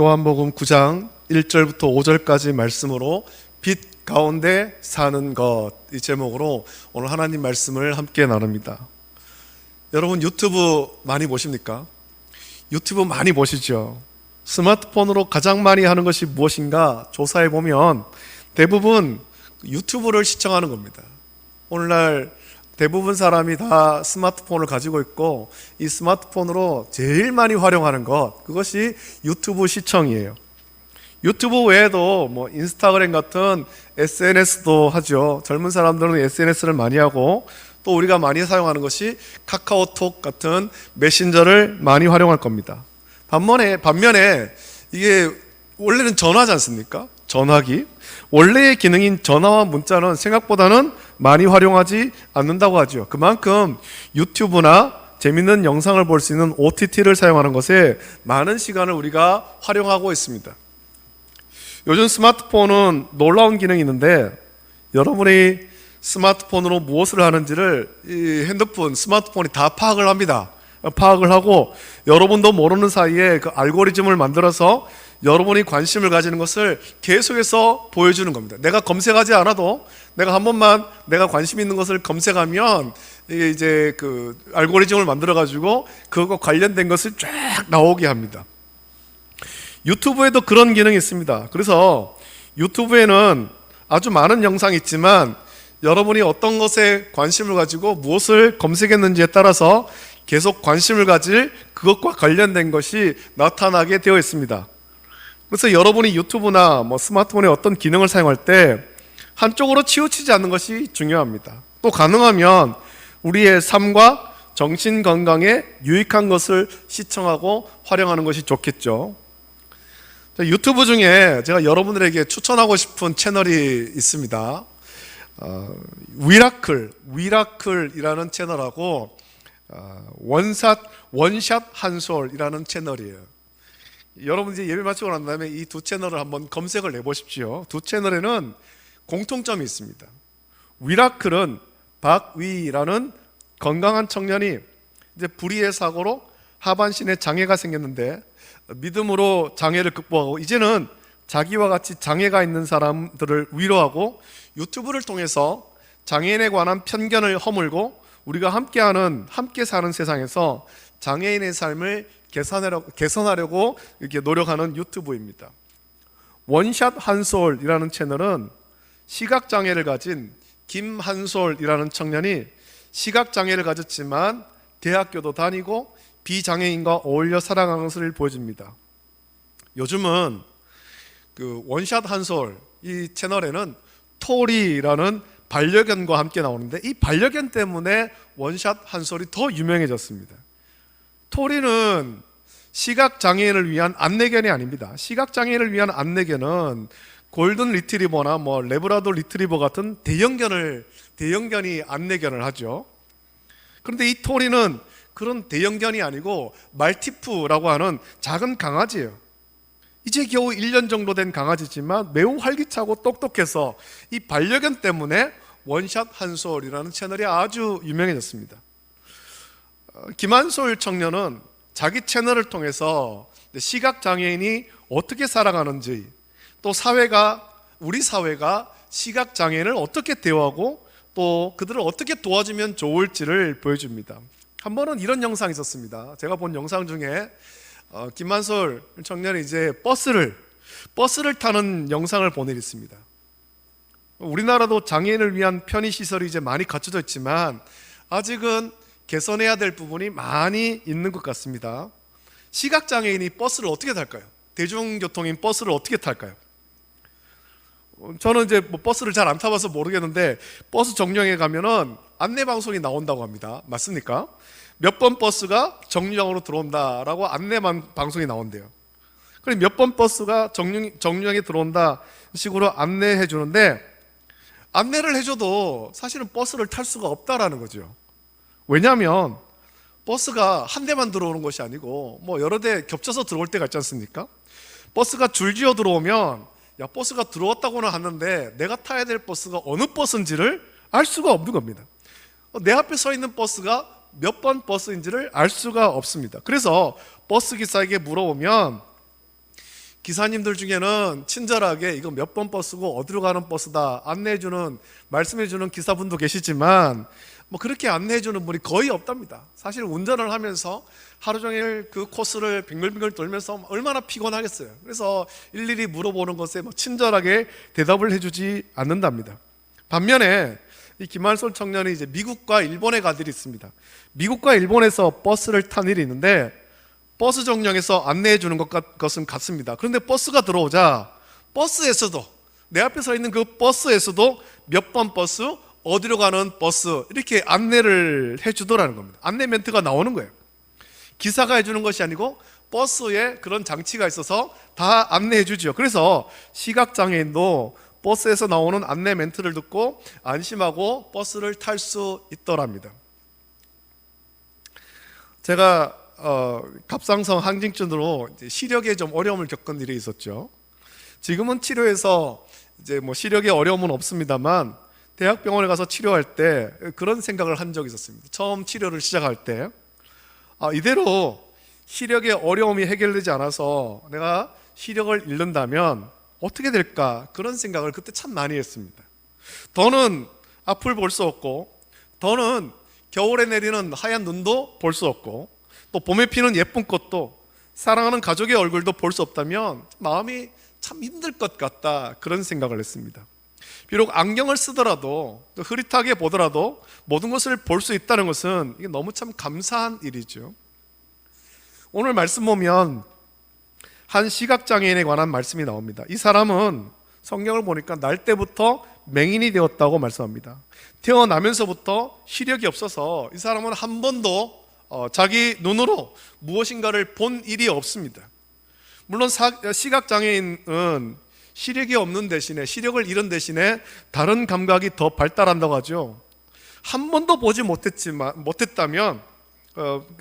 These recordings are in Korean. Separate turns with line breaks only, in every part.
요한복음 9장 1절부터 5절까지 말씀으로 빛 가운데 사는 것, 이 제목으로 오늘 하나님 말씀을 함께 나눕니다. 여러분 유튜브 많이 보십니까? 유튜브 많이 보시죠? 스마트폰으로 가장 많이 하는 것이 무엇인가 조사해 보면 대부분 유튜브를 시청하는 겁니다. 오늘날 대부분 사람이 다 스마트폰을 가지고 있고 이 스마트폰으로 제일 많이 활용하는 것, 그것이 유튜브 시청이에요. 유튜브 외에도 뭐 인스타그램 같은 SNS도 하죠. 젊은 사람들은 SNS를 많이 하고, 또 우리가 많이 사용하는 것이 카카오톡 같은 메신저를 많이 활용할 겁니다. 반면에 이게 원래는 전화지 않습니까? 전화기. 원래의 기능인 전화와 문자는 생각보다는 많이 활용하지 않는다고 하죠. 그만큼 유튜브나 재밌는 영상을 볼 수 있는 OTT를 사용하는 것에 많은 시간을 우리가 활용하고 있습니다. 요즘 스마트폰은 놀라운 기능이 있는데, 여러분이 스마트폰으로 무엇을 하는지를 이 핸드폰, 스마트폰이 다 파악을 합니다. 파악을 하고 여러분도 모르는 사이에 그 알고리즘을 만들어서 여러분이 관심을 가지는 것을 계속해서 보여주는 겁니다. 내가 검색하지 않아도 내가 한 번만 내가 관심 있는 것을 검색하면 이게 이제 그 알고리즘을 만들어 가지고 그거 관련된 것을 쫙 나오게 합니다. 유튜브에도 그런 기능이 있습니다. 그래서 유튜브에는 아주 많은 영상이 있지만 여러분이 어떤 것에 관심을 가지고 무엇을 검색했는지에 따라서 계속 관심을 가질 그것과 관련된 것이 나타나게 되어 있습니다. 그래서 여러분이 유튜브나 스마트폰의 어떤 기능을 사용할 때 한쪽으로 치우치지 않는 것이 중요합니다. 또 가능하면 우리의 삶과 정신 건강에 유익한 것을 시청하고 활용하는 것이 좋겠죠. 유튜브 중에 제가 여러분들에게 추천하고 싶은 채널이 있습니다. 위라클이라는 채널하고 원샷 한솔이라는 채널이에요. 여러분 이제 예배 마치고 난 다음에 이 두 채널을 한번 검색을 해보십시오. 두 채널에는 공통점이 있습니다. 위라클은 박위라는 건강한 청년이 이제 불의의 사고로 하반신에 장애가 생겼는데 믿음으로 장애를 극복하고 이제는 자기와 같이 장애가 있는 사람들을 위로하고 유튜브를 통해서 장애인에 관한 편견을 허물고 우리가 함께 사는 세상에서 장애인의 삶을 개선하려고 이렇게 노력하는 유튜브입니다. 원샷 한솔이라는 채널은 시각장애를 가진 김한솔이라는 청년이 시각장애를 가졌지만 대학교도 다니고 비장애인과 어울려 살아가는 것을 보여줍니다. 요즘은 그 원샷 한솔 이 채널에는 토리라는 반려견과 함께 나오는데 이 반려견 때문에 원샷 한솔이 더 유명해졌습니다. 토리는 시각장애인을 위한 안내견이 아닙니다. 시각장애인을 위한 안내견은 골든 리트리버나 레브라도 리트리버 같은 대형견이 안내견을 하죠. 그런데 이 토리는 그런 대형견이 아니고 말티푸라고 하는 작은 강아지예요. 이제 겨우 1년 정도 된 강아지지만 매우 활기차고 똑똑해서 이 반려견 때문에 원샷 한솔이라는 채널이 아주 유명해졌습니다. 김한솔 청년은 자기 채널을 통해서 시각장애인이 어떻게 살아가는지, 또 우리 사회가 시각장애인을 어떻게 대우하고 또 그들을 어떻게 도와주면 좋을지를 보여줍니다. 한 번은 이런 영상이 있었습니다. 제가 본 영상 중에 김한솔 청년이 이제 버스를 타는 영상을 보내렸습니다. 우리나라도 장애인을 위한 편의시설이 이제 많이 갖춰져 있지만 아직은 개선해야 될 부분이 많이 있는 것 같습니다. 시각장애인이 버스를 어떻게 탈까요? 대중교통인 버스를 어떻게 탈까요? 저는 이제 버스를 잘 안 타봐서 모르겠는데 버스 정류장에 가면은 안내방송이 나온다고 합니다. 맞습니까? 몇 번 버스가 정류장으로 들어온다라고 방송이 나온대요. 그럼 몇 번 버스가 정류장에 들어온다 식으로 안내해 주는데, 안내를 해줘도 사실은 버스를 탈 수가 없다라는 거죠. 왜냐하면 버스가 한 대만 들어오는 것이 아니고 여러 대 겹쳐서 들어올 때가 있지 않습니까? 버스가 줄지어 들어오면 버스가 들어왔다고는 하는데 내가 타야 될 버스가 어느 버스인지를 알 수가 없는 겁니다. 내 앞에 서 있는 버스가 몇 번 버스인지를 알 수가 없습니다. 그래서 버스 기사에게 물어보면 기사님들 중에는 친절하게 이거 몇 번 버스고 어디로 가는 버스다 안내해주는, 말씀해주는 기사분도 계시지만 뭐 그렇게 안내해주는 분이 거의 없답니다. 사실 운전을 하면서 하루 종일 그 코스를 빙글빙글 돌면서 얼마나 피곤하겠어요. 그래서 일일이 물어보는 것에 뭐 친절하게 대답을 해주지 않는답니다. 반면에 이 김한솔 청년이 이제 미국과 일본에 갈 일이 있습니다. 미국과 일본에서 버스를 탄 일이 있는데 버스 정류장에서 안내해 주는 것은 같습니다. 그런데 버스가 들어오자 버스에서도, 내 앞에 서 있는 그 버스에서도 몇 번 버스, 어디로 가는 버스 이렇게 안내를 해주더라는 겁니다. 안내 멘트가 나오는 거예요. 기사가 해주는 것이 아니고 버스에 그런 장치가 있어서 다 안내해 주죠. 그래서 시각장애인도 버스에서 나오는 안내 멘트를 듣고 안심하고 버스를 탈 수 있더랍니다. 제가 갑상선 항진증으로 시력에 좀 어려움을 겪은 일이 있었죠. 지금은 치료해서 이제 뭐 시력에 어려움은 없습니다만 대학병원에 가서 치료할 때 그런 생각을 한 적이 있었습니다. 처음 치료를 시작할 때 이대로 시력에 어려움이 해결되지 않아서 내가 시력을 잃는다면 어떻게 될까, 그런 생각을 그때 참 많이 했습니다. 더는 앞을 볼 수 없고, 더는 겨울에 내리는 하얀 눈도 볼 수 없고, 또 봄에 피는 예쁜 꽃도, 사랑하는 가족의 얼굴도 볼 수 없다면 마음이 참 힘들 것 같다, 그런 생각을 했습니다. 비록 안경을 쓰더라도, 또 흐릿하게 보더라도 모든 것을 볼 수 있다는 것은 이게 너무 참 감사한 일이죠. 오늘 말씀 보면 한 시각장애인에 관한 말씀이 나옵니다. 이 사람은 성경을 보니까 날 때부터 맹인이 되었다고 말씀합니다. 태어나면서부터 시력이 없어서 이 사람은 한 번도 자기 눈으로 무엇인가를 본 일이 없습니다. 물론 시각장애인은 시력이 없는 대신에, 시력을 잃은 대신에 다른 감각이 더 발달한다고 하죠. 한 번도 보지 못했다면,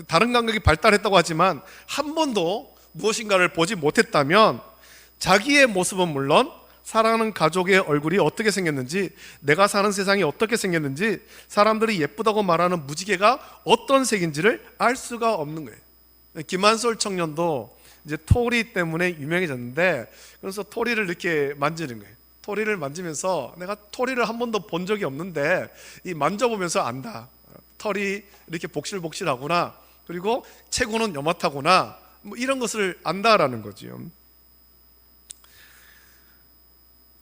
다른 감각이 발달했다고 하지만 한 번도 무엇인가를 보지 못했다면 자기의 모습은 물론 사랑하는 가족의 얼굴이 어떻게 생겼는지, 내가 사는 세상이 어떻게 생겼는지, 사람들이 예쁘다고 말하는 무지개가 어떤 색인지를 알 수가 없는 거예요. 김한솔 청년도 이제 토리 때문에 유명해졌는데, 그래서 토리를 이렇게 만지는 거예요. 토리를 만지면서 내가 토리를 한 번도 본 적이 없는데 이 만져보면서 안다. 털이 이렇게 복실복실하구나, 그리고 체구는 요만하구나, 뭐 이런 것을 안다라는 거지요.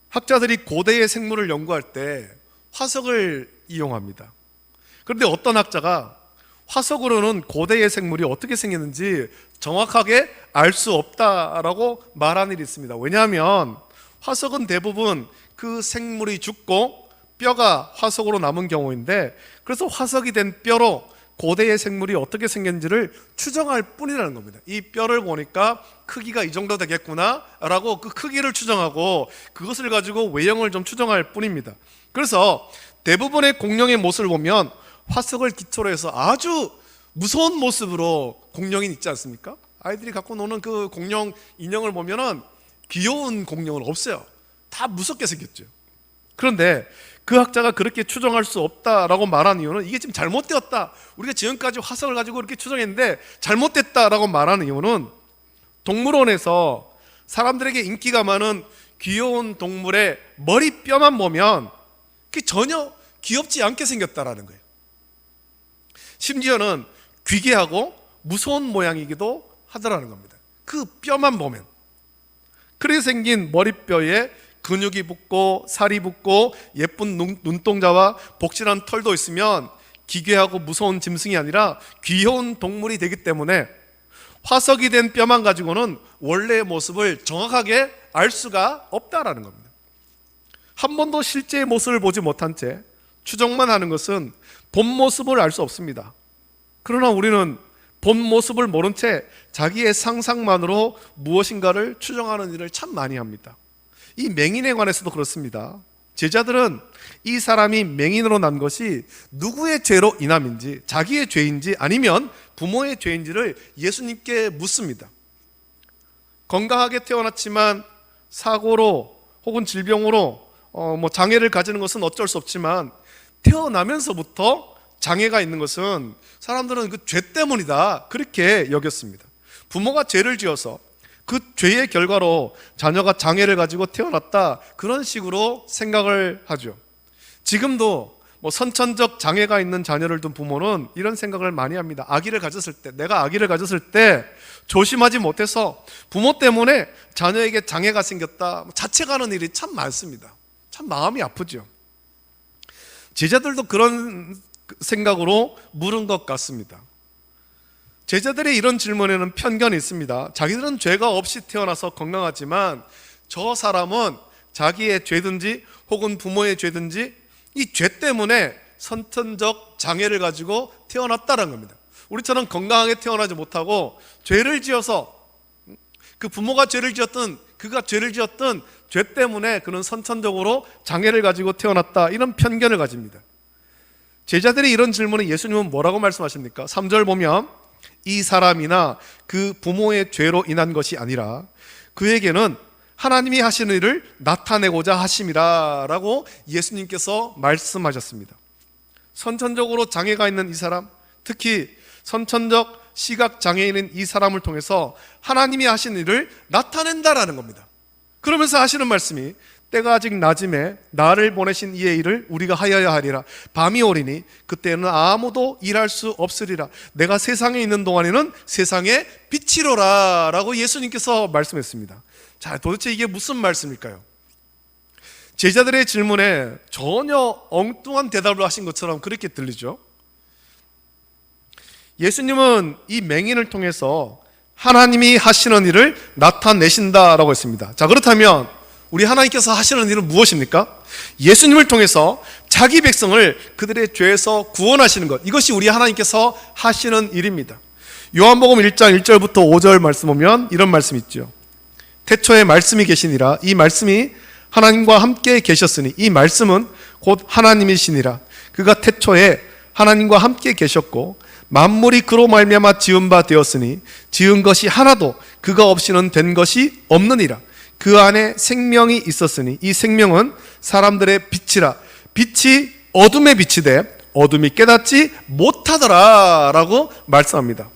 학자들이 고대의 생물을 연구할 때 화석을 이용합니다. 그런데 어떤 학자가 화석으로는 고대의 생물이 어떻게 생겼는지 정확하게 알 수 없다라고 말한 일이 있습니다. 왜냐하면 화석은 대부분 그 생물이 죽고 뼈가 화석으로 남은 경우인데, 그래서 화석이 된 뼈로 고대의 생물이 어떻게 생겼는지를 추정할 뿐이라는 겁니다. 이 뼈를 보니까 크기가 이 정도 되겠구나 라고 그 크기를 추정하고 그것을 가지고 외형을 좀 추정할 뿐입니다. 그래서 대부분의 공룡의 모습을 보면 화석을 기초로 해서 아주 무서운 모습으로 공룡이 있지 않습니까? 아이들이 갖고 노는 그 공룡 인형을 보면은 귀여운 공룡은 없어요. 다 무섭게 생겼죠. 그런데 그 학자가 그렇게 추정할 수 없다라고 말한 이유는 이게 지금 잘못되었다, 우리가 지금까지 화석을 가지고 이렇게 추정했는데 잘못됐다라고 말하는 이유는, 동물원에서 사람들에게 인기가 많은 귀여운 동물의 머리뼈만 보면 그게 전혀 귀엽지 않게 생겼다라는 거예요. 심지어는 귀괴하고 무서운 모양이기도 하더라는 겁니다. 그 뼈만 보면. 그렇게 생긴 머리뼈에 근육이 붙고 살이 붙고 예쁜 눈동자와 복실한 털도 있으면 기괴하고 무서운 짐승이 아니라 귀여운 동물이 되기 때문에 화석이 된 뼈만 가지고는 원래의 모습을 정확하게 알 수가 없다라는 겁니다. 한 번도 실제의 모습을 보지 못한 채 추정만 하는 것은 본 모습을 알 수 없습니다. 그러나 우리는 본 모습을 모른 채 자기의 상상만으로 무엇인가를 추정하는 일을 참 많이 합니다. 이 맹인에 관해서도 그렇습니다. 제자들은 이 사람이 맹인으로 난 것이 누구의 죄로 인함인지, 자기의 죄인지 아니면 부모의 죄인지를 예수님께 묻습니다. 건강하게 태어났지만 사고로 혹은 질병으로 장애를 가지는 것은 어쩔 수 없지만 태어나면서부터 장애가 있는 것은 사람들은 그 죄 때문이다, 그렇게 여겼습니다. 부모가 죄를 지어서 그 죄의 결과로 자녀가 장애를 가지고 태어났다, 그런 식으로 생각을 하죠. 지금도 선천적 장애가 있는 자녀를 둔 부모는 이런 생각을 많이 합니다. 내가 아기를 가졌을 때 조심하지 못해서 부모 때문에 자녀에게 장애가 생겼다, 자책하는 일이 참 많습니다. 참 마음이 아프죠. 제자들도 그런 생각으로 물은 것 같습니다. 제자들의 이런 질문에는 편견이 있습니다. 자기들은 죄가 없이 태어나서 건강하지만 저 사람은 자기의 죄든지 혹은 부모의 죄든지 이 죄 때문에 선천적 장애를 가지고 태어났다는 겁니다. 우리처럼 건강하게 태어나지 못하고 죄를 지어서, 그 부모가 죄를 지었든 그가 죄를 지었든 죄 때문에 그는 선천적으로 장애를 가지고 태어났다, 이런 편견을 가집니다. 제자들의 이런 질문에 예수님은 뭐라고 말씀하십니까? 3절 보면 이 사람이나 그 부모의 죄로 인한 것이 아니라 그에게는 하나님이 하시는 일을 나타내고자 하심이라 라고 예수님께서 말씀하셨습니다. 선천적으로 장애가 있는 이 사람, 특히 선천적 시각장애인인 이 사람을 통해서 하나님이 하시는 일을 나타낸다라는 겁니다. 그러면서 하시는 말씀이 때가 아직 낮음에 나를 보내신 이의 일을 우리가 하여야 하리라. 밤이 오리니 그때는 아무도 일할 수 없으리라. 내가 세상에 있는 동안에는 세상의 빛이로라 라고 예수님께서 말씀했습니다. 자, 도대체 이게 무슨 말씀일까요? 제자들의 질문에 전혀 엉뚱한 대답을 하신 것처럼 그렇게 들리죠. 예수님은 이 맹인을 통해서 하나님이 하시는 일을 나타내신다라고 했습니다. 자, 그렇다면 우리 하나님께서 하시는 일은 무엇입니까? 예수님을 통해서 자기 백성을 그들의 죄에서 구원하시는 것, 이것이 우리 하나님께서 하시는 일입니다. 요한복음 1장 1절부터 5절 말씀 보면 이런 말씀이 있죠. 태초에 말씀이 계시니라. 이 말씀이 하나님과 함께 계셨으니 이 말씀은 곧 하나님이시니라. 그가 태초에 하나님과 함께 계셨고 만물이 그로 말미암아 지은 바 되었으니 지은 것이 하나도 그가 없이는 된 것이 없느니라. 그 안에 생명이 있었으니 이 생명은 사람들의 빛이라. 빛이 어둠에 비치되 어둠이 깨닫지 못하더라 라고 말씀합니다.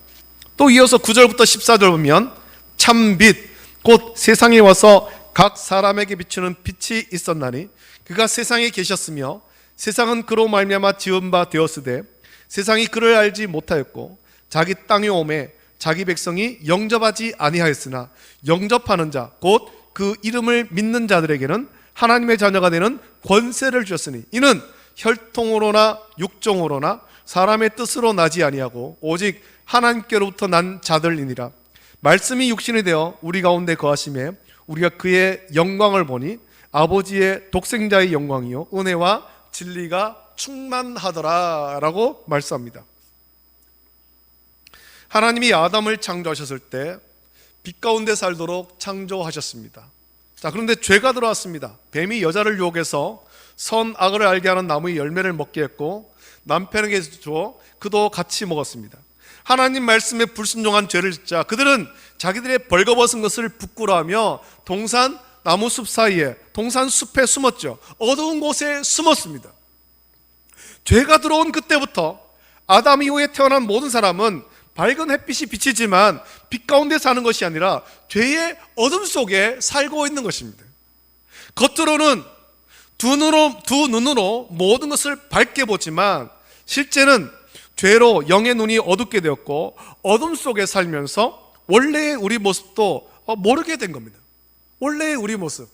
또 이어서 9절부터 14절 보면 참빛 곧 세상에 와서 각 사람에게 비추는 빛이 있었나니 그가 세상에 계셨으며 세상은 그로 말미암아 지은 바 되었으되 세상이 그를 알지 못하였고 자기 땅에 오매 자기 백성이 영접하지 아니하였으나 영접하는 자 곧 그 이름을 믿는 자들에게는 하나님의 자녀가 되는 권세를 주셨으니 이는 혈통으로나 육종으로나 사람의 뜻으로 나지 아니하고 오직 하나님께로부터 난 자들이니라. 말씀이 육신이 되어 우리 가운데 거하심에 우리가 그의 영광을 보니 아버지의 독생자의 영광이요 은혜와 진리가 충만하더라 라고 말씀합니다. 하나님이 아담을 창조하셨을 때 빛 가운데 살도록 창조하셨습니다. 자, 그런데 죄가 들어왔습니다. 뱀이 여자를 유혹해서 선악을 알게 하는 나무의 열매를 먹게 했고 남편에게 주어 그도 같이 먹었습니다. 하나님 말씀에 불순종한 죄를 짓자 그들은 자기들의 벌거벗은 것을 부끄러워하며 동산 나무숲 사이에, 동산 숲에 숨었죠. 어두운 곳에 숨었습니다. 죄가 들어온 그때부터 아담 이후에 태어난 모든 사람은 밝은 햇빛이 비치지만 빛 가운데 사는 것이 아니라 죄의 어둠 속에 살고 있는 것입니다. 겉으로는 두 눈으로 모든 것을 밝게 보지만 실제는 죄로 영의 눈이 어둡게 되었고 어둠 속에 살면서 원래의 우리 모습도 모르게 된 겁니다. 원래의 우리 모습,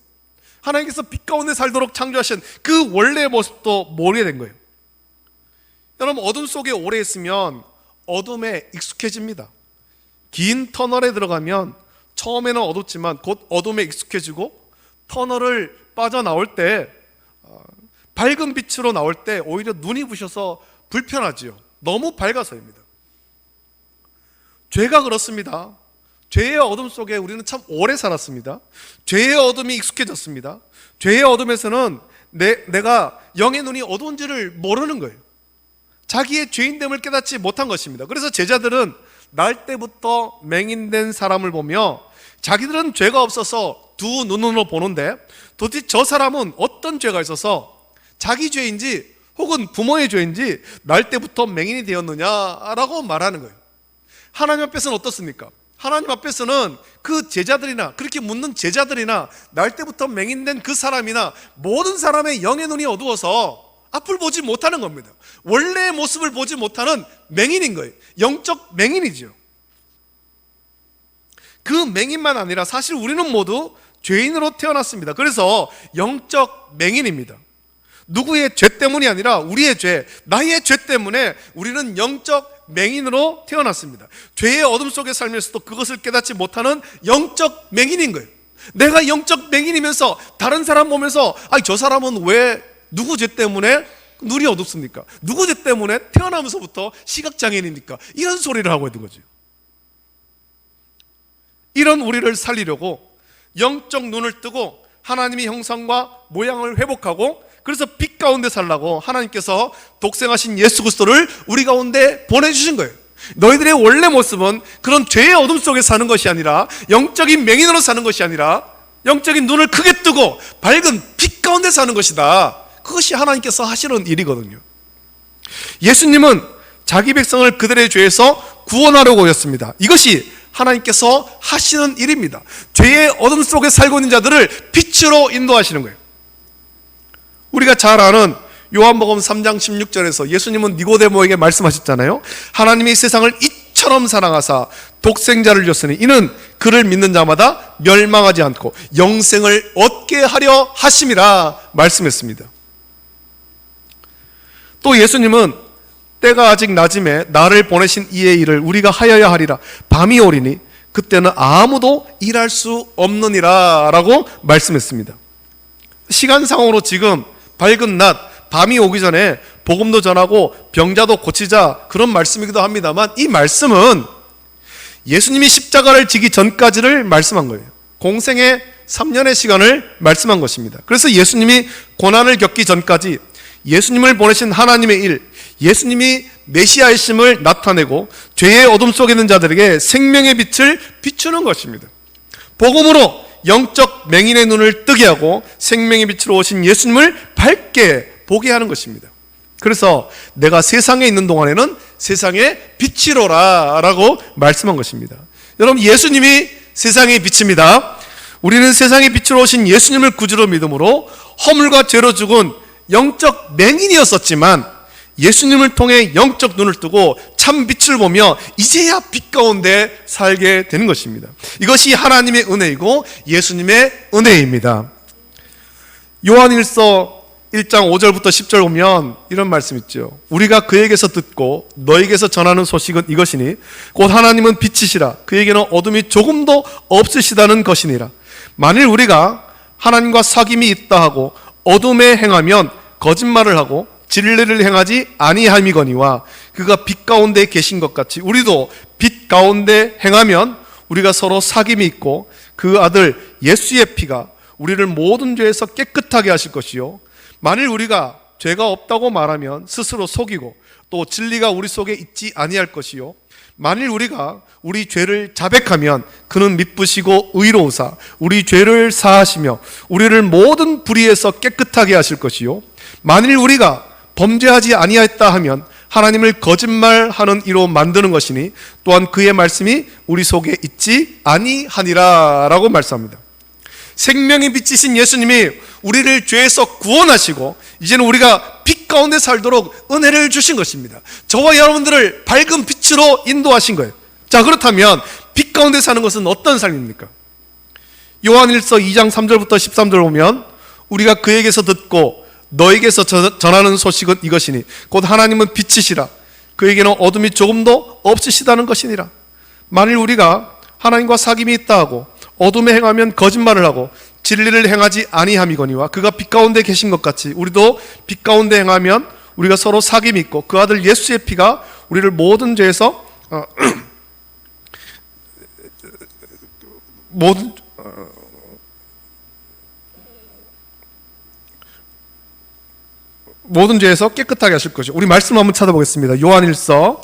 하나님께서 빛 가운데 살도록 창조하신 그 원래의 모습도 모르게 된 거예요. 여러분, 어둠 속에 오래 있으면 어둠에 익숙해집니다. 긴 터널에 들어가면 처음에는 어둡지만 곧 어둠에 익숙해지고 터널을 빠져나올 때 밝은 빛으로 나올 때 오히려 눈이 부셔서 불편하지요. 너무 밝아서입니다. 죄가 그렇습니다. 죄의 어둠 속에 우리는 참 오래 살았습니다. 죄의 어둠이 익숙해졌습니다. 죄의 어둠에서는 내가 영의 눈이 어두운지를 모르는 거예요. 자기의 죄인됨을 깨닫지 못한 것입니다. 그래서 제자들은 날 때부터 맹인된 사람을 보며 자기들은 죄가 없어서 두 눈으로 보는데 도대체 저 사람은 어떤 죄가 있어서 자기 죄인지 혹은 부모의 죄인지 날 때부터 맹인이 되었느냐라고 말하는 거예요. 하나님 앞에서는 어떻습니까? 하나님 앞에서는 그 제자들이나 그렇게 묻는 제자들이나 날 때부터 맹인된 그 사람이나 모든 사람의 영의 눈이 어두워서 앞을 보지 못하는 겁니다. 원래의 모습을 보지 못하는 맹인인 거예요. 영적 맹인이죠. 그 맹인만 아니라 사실 우리는 모두 죄인으로 태어났습니다. 그래서 영적 맹인입니다. 누구의 죄 때문이 아니라 우리의 죄, 나의 죄 때문에 우리는 영적 맹인으로 태어났습니다. 죄의 어둠 속에 살면서도 그것을 깨닫지 못하는 영적 맹인인 거예요. 내가 영적 맹인이면서 다른 사람 보면서 저 사람은 왜 누구 죄 때문에 눈이 어둡습니까? 누구 죄 때문에 태어나면서부터 시각장애인입니까? 이런 소리를 하고 있는 거죠. 이런 우리를 살리려고 영적 눈을 뜨고 하나님의 형상과 모양을 회복하고 그래서 빛 가운데 살라고 하나님께서 독생하신 예수 그리스도를 우리 가운데 보내주신 거예요. 너희들의 원래 모습은 그런 죄의 어둠 속에 사는 것이 아니라 영적인 맹인으로 사는 것이 아니라 영적인 눈을 크게 뜨고 밝은 빛 가운데 사는 것이다. 그것이 하나님께서 하시는 일이거든요. 예수님은 자기 백성을 그들의 죄에서 구원하려고 하였습니다. 이것이 하나님께서 하시는 일입니다. 죄의 어둠 속에 살고 있는 자들을 빛으로 인도하시는 거예요. 우리가 잘 아는 요한복음 3장 16절에서 예수님은 니고데모에게 말씀하셨잖아요. 하나님이 세상을 이처럼 사랑하사 독생자를 줬으니 이는 그를 믿는 자마다 멸망하지 않고 영생을 얻게 하려 하심이라 말씀했습니다. 또 예수님은 때가 아직 낮음에 나를 보내신 이의 일을 우리가 하여야 하리라. 밤이 오리니 그때는 아무도 일할 수 없느니라 라고 말씀했습니다. 시간상으로 지금 밝은 낮, 밤이 오기 전에 복음도 전하고 병자도 고치자 그런 말씀이기도 합니다만 이 말씀은 예수님이 십자가를 지기 전까지를 말씀한 거예요. 공생의 3년의 시간을 말씀한 것입니다. 그래서 예수님이 고난을 겪기 전까지 예수님을 보내신 하나님의 일, 예수님이 메시아이심을 나타내고 죄의 어둠 속에 있는 자들에게 생명의 빛을 비추는 것입니다. 복음으로 영적 맹인의 눈을 뜨게 하고 생명의 빛으로 오신 예수님을 밝게 보게 하는 것입니다. 그래서 내가 세상에 있는 동안에는 세상의 빛이로라 라고 말씀한 것입니다. 여러분, 예수님이 세상의 빛입니다. 우리는 세상의 빛으로 오신 예수님을 구주로 믿음으로 허물과 죄로 죽은 영적 맹인이었었지만 예수님을 통해 영적 눈을 뜨고 참 빛을 보며 이제야 빛 가운데 살게 되는 것입니다. 이것이 하나님의 은혜이고 예수님의 은혜입니다. 요한일서 1장 5절부터 10절 보면 이런 말씀 있죠. 우리가 그에게서 듣고 너에게서 전하는 소식은 이것이니 곧 하나님은 빛이시라. 그에게는 어둠이 조금도 없으시다는 것이니라. 만일 우리가 하나님과 사귐이 있다 하고 어둠에 행하면 거짓말을 하고 진리를 행하지 아니함이거니와 그가 빛 가운데 계신 것 같이 우리도 빛 가운데 행하면 우리가 서로 사귐이 있고 그 아들 예수의 피가 우리를 모든 죄에서 깨끗하게 하실 것이요 만일 우리가 죄가 없다고 말하면 스스로 속이고 또 진리가 우리 속에 있지 아니할 것이요 만일 우리가 우리 죄를 자백하면 그는 미쁘시고 의로우사 우리 죄를 사하시며 우리를 모든 불의에서 깨끗하게 하실 것이요 만일 우리가 범죄하지 아니하였다 하면 하나님을 거짓말하는 이로 만드는 것이니 또한 그의 말씀이 우리 속에 있지 아니하니라 라고 말씀합니다. 생명이 빛이신 예수님이 우리를 죄에서 구원하시고 이제는 우리가 빛 가운데 살도록 은혜를 주신 것입니다. 저와 여러분들을 밝은 빛으로 인도하신 거예요. 자, 그렇다면 빛 가운데 사는 것은 어떤 삶입니까? 요한일서 2장 3절부터 13절 보면 우리가 그에게서 듣고 너에게서 전하는 소식은 이것이니 곧 하나님은 빛이시라. 그에게는 어둠이 조금도 없으시다는 것이니라. 만일 우리가 하나님과 사귐이 있다 하고 어둠에 행하면 거짓말을 하고 진리를 행하지 아니함이거니와 그가 빛 가운데 계신 것 같이 우리도 빛 가운데 행하면 우리가 서로 사귐이 있고 그 아들 예수의 피가 우리를 모든 죄에서 모든 죄에서 깨끗하게 하실 것이요. 우리 말씀 한번 찾아보겠습니다. 요한일서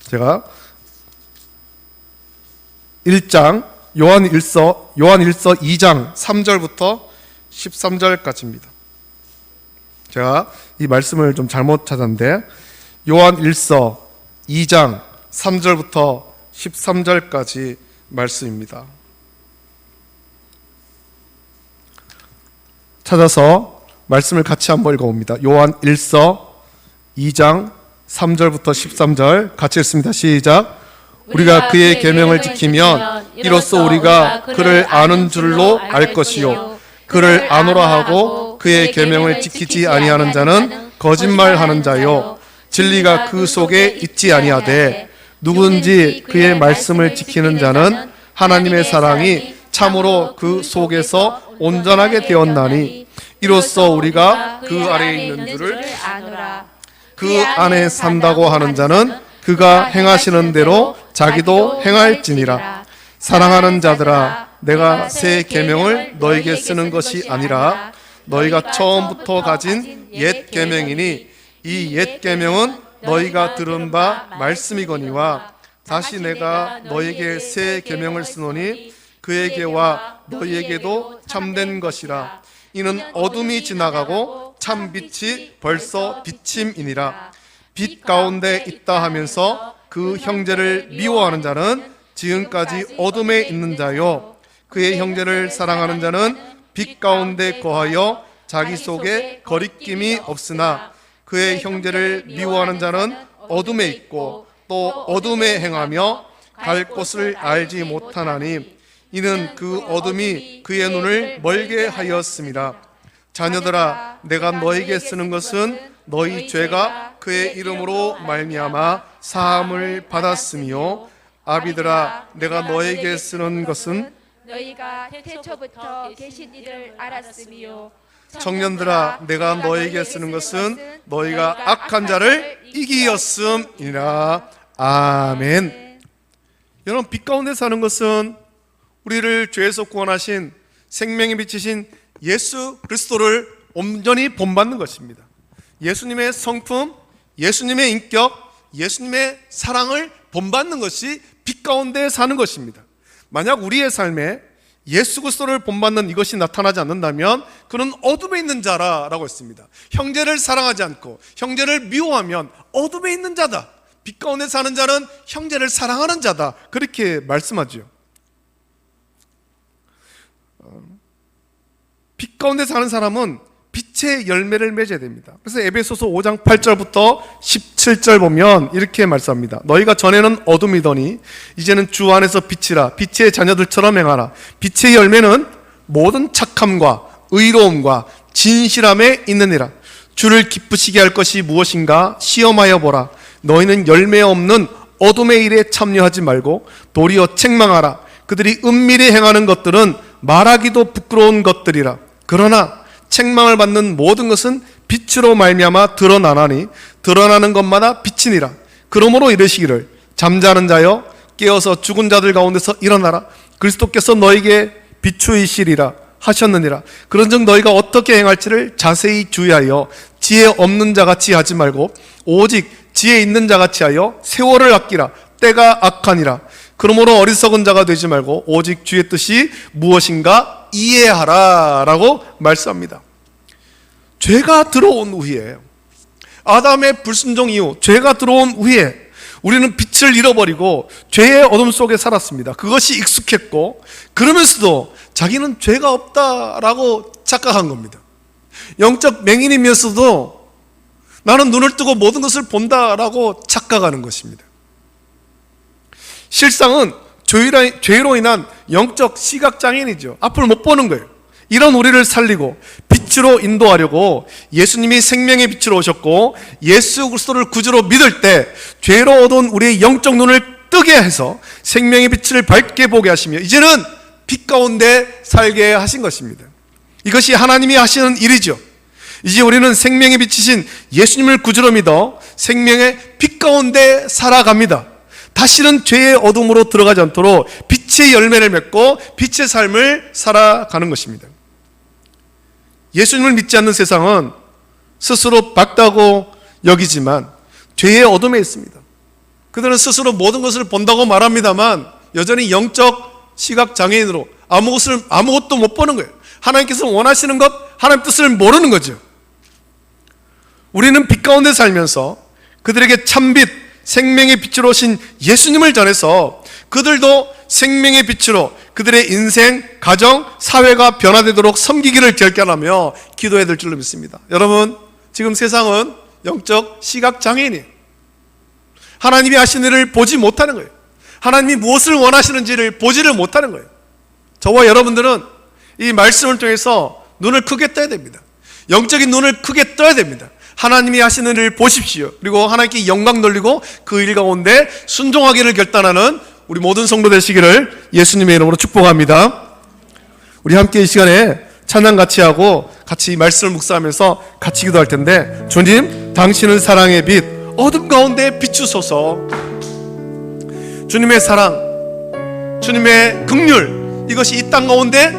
제가 1장 요한일서 2장 3절부터 13절까지입니다. 제가 이 말씀을 좀 잘못 찾았는데 요한일서 2장 3절부터 13절까지 말씀입니다. 찾아서 말씀을 같이 한번 읽어봅니다. 요한 1서 2장 3절부터 13절 같이 읽습니다. 시작. 우리가 그의 계명을 지키면 이로써 우리가 그를 아는 줄로 알 것이요 그를 아노라 하고 그의 계명을 지키지 아니하는 자는 거짓말하는 자요 진리가 그 속에 있지 아니하되 누구든지 그의 말씀을 지키는 자는 하나님의 사랑이 참으로 그 속에서 온전하게 되었나니 이로써 우리가 그 아래에 있는 줄을 아노라. 그 안에 산다고 하는 자는 그가 행하시는 대로 자기도 행할지니라. 사랑하는 자들아, 내가 새 계명을 너에게 쓰는 것이 아니라 너희가 처음부터 가진 옛 계명이니 이 옛 계명은 너희가 들은 바 말씀이거니와 다시 내가 너에게 새 계명을 쓰노니 그에게와 너희에게도 참된 것이라. 이는 어둠이 지나가고 참 빛이 벌써 비침이니라. 빛 가운데 있다 하면서 그 형제를 미워하는 자는 지금까지 어둠에 있는 자요 그의 형제를 사랑하는 자는 빛 가운데 거하여 자기 속에 거리낌이 없으나 그의 형제를 미워하는 자는 어둠에 있고 또 어둠에 행하며 갈 곳을 알지 못하나니 이는 그 어둠이 그의 눈을 멀게 하였습니다. 자녀들아, 내가 너에게 쓰는 것은 너희 죄가 그의 이름으로 말미암아 사함을 받았으며 아비들아, 내가 너에게 쓰는 것은
너희가 태초부터 계신 이를 알았으며
청년들아, 내가 너에게 쓰는 것은 너희가 악한 자를 이기었음이니라. 아멘. 여러분, 빛 가운데 사는 것은 우리를 죄에서 구원하신 생명의 빛이신 예수 그리스도를 온전히 본받는 것입니다. 예수님의 성품, 예수님의 인격, 예수님의 사랑을 본받는 것이 빛 가운데 사는 것입니다. 만약 우리의 삶에 예수 그리스도를 본받는 이것이 나타나지 않는다면 그는 어둠에 있는 자라고 했습니다. 형제를 사랑하지 않고 형제를 미워하면 어둠에 있는 자다. 빛 가운데 사는 자는 형제를 사랑하는 자다. 그렇게 말씀하죠. 빛 가운데 사는 사람은 빛의 열매를 맺어야 됩니다. 그래서 에베소서 5장 8절부터 17절 보면 이렇게 말씀합니다. 너희가 전에는 어둠이더니 이제는 주 안에서 빛이라. 빛의 자녀들처럼 행하라. 빛의 열매는 모든 착함과 의로움과 진실함에 있느니라. 주를 기쁘시게 할 것이 무엇인가 시험하여 보라. 너희는 열매 없는 어둠의 일에 참여하지 말고 도리어 책망하라. 그들이 은밀히 행하는 것들은 말하기도 부끄러운 것들이라. 그러나 책망을 받는 모든 것은 빛으로 말미암아 드러나나니 드러나는 것마다 빛이니라. 그러므로 이르시기를 잠자는 자여 깨어서 죽은 자들 가운데서 일어나라. 그리스도께서 너에게 비추이시리라 하셨느니라. 그런즉 너희가 어떻게 행할지를 자세히 주의하여 지혜 없는 자같이 하지 말고 오직 지혜 있는 자같이 하여 세월을 아끼라. 때가 악하니라. 그러므로 어리석은 자가 되지 말고 오직 주의 뜻이 무엇인가 이해하라 라고 말씀합니다. 죄가 들어온 후에, 아담의 불순종 이후 죄가 들어온 후에 우리는 빛을 잃어버리고 죄의 어둠 속에 살았습니다. 그것이 익숙했고 그러면서도 자기는 죄가 없다라고 착각한 겁니다. 영적 맹인이면서도 나는 눈을 뜨고 모든 것을 본다라고 착각하는 것입니다. 실상은 죄로 인한 영적 시각장애인이죠. 앞을 못 보는 거예요. 이런 우리를 살리고 빛으로 인도하려고 예수님이 생명의 빛으로 오셨고 예수 그리스도를 구주로 믿을 때 죄로 얻은 우리의 영적 눈을 뜨게 해서 생명의 빛을 밝게 보게 하시며 이제는 빛 가운데 살게 하신 것입니다. 이것이 하나님이 하시는 일이죠. 이제 우리는 생명의 빛이신 예수님을 구주로 믿어 생명의 빛 가운데 살아갑니다. 다시는 죄의 어둠으로 들어가지 않도록 빛의 열매를 맺고 빛의 삶을 살아가는 것입니다. 예수님을 믿지 않는 세상은 스스로 밝다고 여기지만 죄의 어둠에 있습니다. 그들은 스스로 모든 것을 본다고 말합니다만 여전히 영적 시각장애인으로 아무것도 못 보는 거예요. 하나님께서 원하시는 것, 하나님 뜻을 모르는 거죠. 우리는 빛 가운데 살면서 그들에게 참빛, 생명의 빛으로 오신 예수님을 전해서 그들도 생명의 빛으로 그들의 인생, 가정, 사회가 변화되도록 섬기기를 결단하며 기도해야 될 줄로 믿습니다. 여러분, 지금 세상은 영적 시각장애인이에요. 하나님이 하시는 일을 보지 못하는 거예요. 하나님이 무엇을 원하시는지를 보지를 못하는 거예요. 저와 여러분들은 이 말씀을 통해서 눈을 크게 떠야 됩니다. 영적인 눈을 크게 떠야 됩니다. 하나님이 하시는 일을 보십시오. 그리고 하나님께 영광 돌리고 그 일 가운데 순종하기를 결단하는 우리 모든 성도 되시기를 예수님의 이름으로 축복합니다. 우리 함께 이 시간에 찬양 같이 하고 같이 이 말씀을 묵상하면서 같이 기도할 텐데, 주님, 당신은 사랑의 빛, 어둠 가운데 비추소서. 주님의 사랑, 주님의 긍휼, 이것이 이 땅 가운데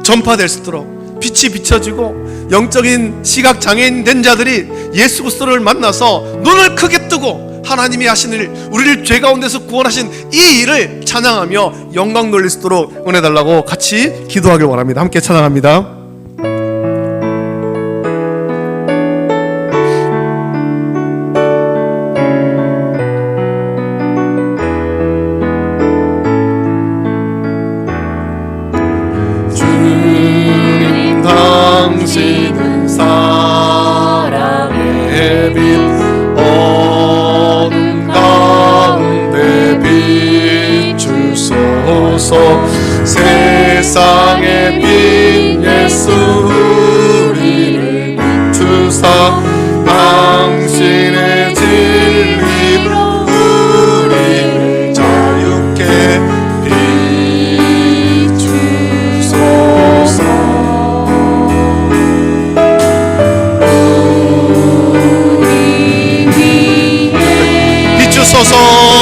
전파될 수 있도록 빛이 비춰지고 영적인 시각장애인 된 자들이 예수 그리스도를 만나서 눈을 크게 뜨고 하나님이 하신 일, 우리를 죄 가운데서 구원하신 이 일을 찬양하며 영광 돌릴 수 있도록 은혜 달라고 같이 기도하길 원합니다. 함께 찬양합니다. 주님, 당신은 사랑의 빛, 어둠 가운데 비추소서. 세상의 빛 예수 우리를 비추사 당신의 진리로 우리를 자유케 비추소서. 비추소서.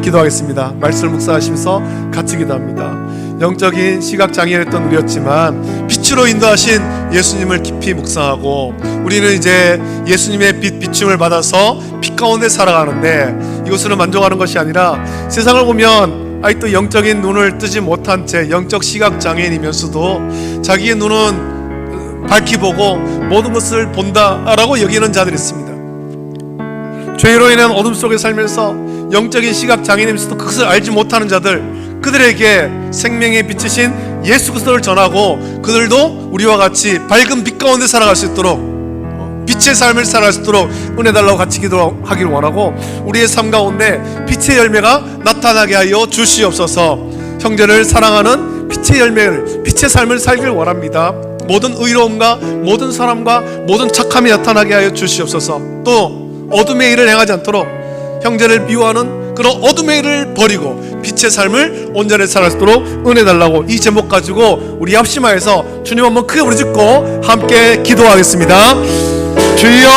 기도하겠습니다. 말씀을 묵상하시면서 같이 기도합니다. 영적인 시각장애였던 우리였지만 빛으로 인도하신 예수님을 깊이 묵상하고 우리는 이제 예수님의 비춤을 받아서 빛 가운데 살아가는데, 이것으로 만족하는 것이 아니라 세상을 보면 아직도 영적인 눈을 뜨지 못한 채 영적 시각장애인이면서도 자기의 눈은 밝히 보고 모든 것을 본다라고 여기는 자들이 있습니다. 죄로 인한 어둠 속에 살면서 영적인 시각장애인이면서도 그것을 알지 못하는 자들, 그들에게 생명의 빛이신 예수 그리스도를 전하고 그들도 우리와 같이 밝은 빛 가운데 살아갈 수 있도록, 빛의 삶을 살아갈 수 있도록 은혜 달라고 같이 기도하기를 원하고, 우리의 삶 가운데 빛의 열매가 나타나게 하여 주시옵소서. 형제를 사랑하는 빛의 열매를, 빛의 삶을 살기를 원합니다. 모든 의로움과 모든 사람과 모든 착함이 나타나게 하여 주시옵소서. 또 어둠의 일을 행하지 않도록 형제를 미워하는 그런 어둠의 일을 버리고 빛의 삶을 온전히 살아갈 수 있도록 은혜 달라고, 이 제목 가지고 우리 합심하여서 주님 한번 크게 부르짖고 함께 기도하겠습니다. 주여!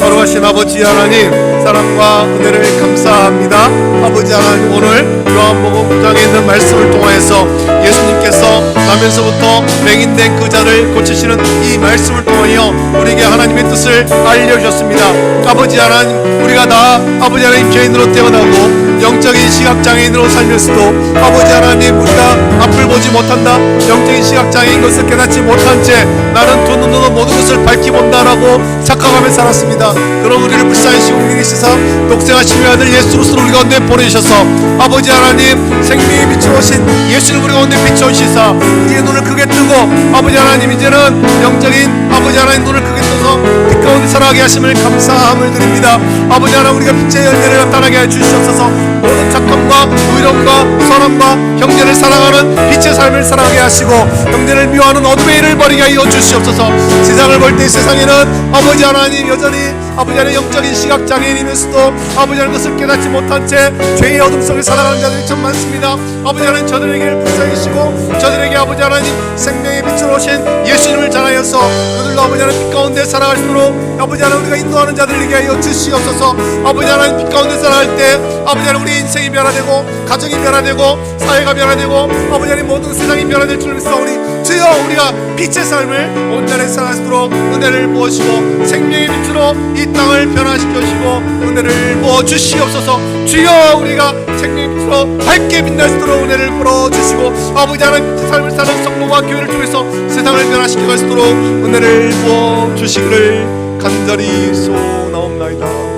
걸어가신 아버지 하나님, 사랑과 은혜를 감사합니다. 아버지 하나님, 오늘 요한복음 9장에 있는 말씀을 통하여서 예수님께서 나면서부터 맹인된 그 자를 고치시는 이 말씀을 통하여 우리에게 하나님의 뜻을 알려주셨습니다. 아버지 하나님, 우리가 다 아버지 하나님 죄인으로 태어나고 영적인 시각장애인으로 살면서도 아버지 하나님, 우리가 앞을 보지 못한다, 영적인 시각장애인 것을 깨닫지 못한 채 나는 두 눈으로 모든 것을 밝히 본다라고 착각하며 살았습니다. 그런 우리를 불쌍히시고 긍휼히시사 독생하신 아들 예수 그리스도를 우리 가운데 보내주셔서 아버지 하나님, 생명의 빛으로 오신 예수를 우리 가운데 비춰주시사 우리의 눈을 크게 뜨고 아버지 하나님, 이제는 영적인 아버지 하나님 눈을 크게 떠서 빛 가운데 살아가게 하심을 감사함을 드립니다. 아버지 하나님, 우리가 빛의 열매를 나타나게 해 주시옵소서. 모든 착함과 의로움과 선함과 형제를 사랑하는 빛의 삶을 살아가게 하시고 형제를 미워하는 어둠의 일을 버리게 하여 주시옵소서. 세상을 볼 때 세상에는 아버지 하나님, 여전히 아버지 하나님 영적인 시각장애인이면서도 아버지 하나님 것을 깨닫지 못한 채 죄의 어둠 속에 살아가는 자들이 참 많습니다. 아버지 하나님, 저들에게 불쌍히시고 저들에게 아버지 하나님 생명의 빛으로 오신 예수님을 전하여서 그들도 아버지 하나님 빛 가운데 살아갈 수 있도록 아버지 하나님 우리가 인도하는 자들에게 하여 주시옵소서. 아버지 하나님, 빛 가운데 살아갈 때 아버지 하나님 우리 인생이 변화되고 가정이 변화되고 사회가 변화되고 아버지 하나님 모든 세상이 변화될 줄 믿사오니 주여, 우리가 빛의 삶을 온전히 살아갈 수 있도록 은혜를 부어주시고 생명의 빛으로 이 땅을 변화시켜 주시고 은혜를 부어주시옵소서. 주여, 우리가 생명의 빛으로 밝게 빛날 수 있도록 은혜를 부어주시고 아버지 하나님 빛의 삶을 사는 성도와 교회를 통해서 세상을 변화시켜 갈 수 있도록 은혜를 부어주시기를 간절히 소원하옵나이다.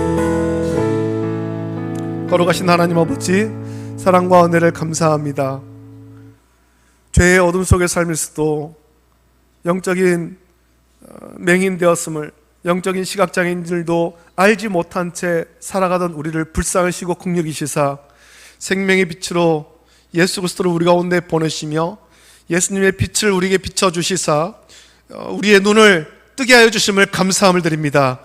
걸어가신 하나님 아버지, 사랑과 은혜를 감사합니다. 죄의 어둠 속에 살면서도 영적인 맹인되었음을, 영적인 시각장애인들도 알지 못한 채 살아가던 우리를 불쌍하시고 긍휼히시사 생명의 빛으로 예수 그리스도를 우리 가운데 보내시며 예수님의 빛을 우리에게 비춰주시사 우리의 눈을 뜨게 하여 주심을 감사함을 드립니다.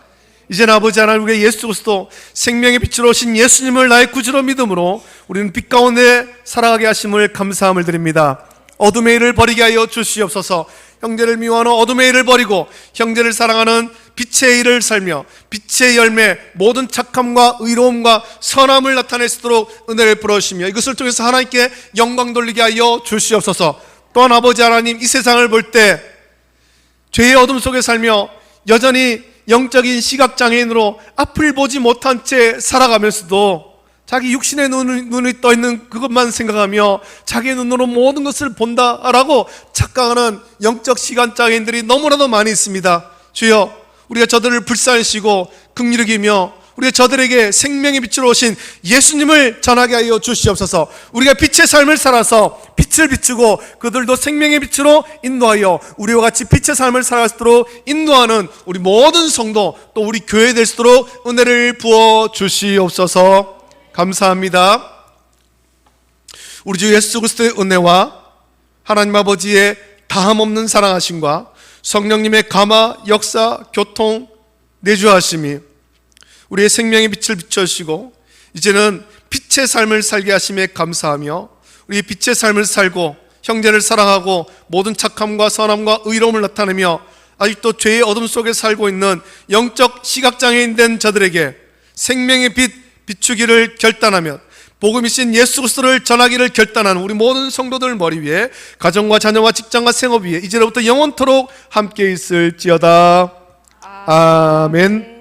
이제는 아버지 하나님, 우리가 예수 그리스도 생명의 빛으로 오신 예수님을 나의 구주로 믿음으로 우리는 빛 가운데 살아가게 하심을 감사함을 드립니다. 어둠의 일을 버리게 하여 주시옵소서. 형제를 미워하는 어둠의 일을 버리고 형제를 사랑하는 빛의 일을 살며 빛의 열매, 모든 착함과 의로움과 선함을 나타낼 수 있도록 은혜를 부어주시며 이것을 통해서 하나님께 영광 돌리게 하여 주시옵소서. 또한 아버지 하나님, 이 세상을 볼 때 죄의 어둠 속에 살며 여전히 영적인 시각장애인으로 앞을 보지 못한 채 살아가면서도 자기 육신의 눈이 떠있는 그것만 생각하며 자기의 눈으로 모든 것을 본다라고 착각하는 영적 시각장애인들이 너무나도 많이 있습니다. 주여, 우리가 저들을 불쌍히시고 긍휼히 여기며 우리가 저들에게 생명의 빛으로 오신 예수님을 전하게 하여 주시옵소서. 우리가 빛의 삶을 살아서 빛을 비추고 그들도 생명의 빛으로 인도하여 우리와 같이 빛의 삶을 살아가도록 인도하는 우리 모든 성도, 또 우리 교회 될 수 있도록 은혜를 부어 주시옵소서. 감사합니다. 우리 주 예수 그리스도의 은혜와 하나님 아버지의 다함없는 사랑하심과 성령님의 감화, 역사, 교통, 내주하심이 우리의 생명의 빛을 비춰주시고 이제는 빛의 삶을 살게 하심에 감사하며 우리 빛의 삶을 살고 형제를 사랑하고 모든 착함과 선함과 의로움을 나타내며 아직도 죄의 어둠 속에 살고 있는 영적 시각장애인 된 자들에게 생명의 빛 비추기를 결단하며 복음이신 예수 그리스도를 전하기를 결단하는 우리 모든 성도들 머리 위에 가정과 자녀와 직장과 생업 위에 이제로부터 영원토록 함께 있을지어다. 아멘.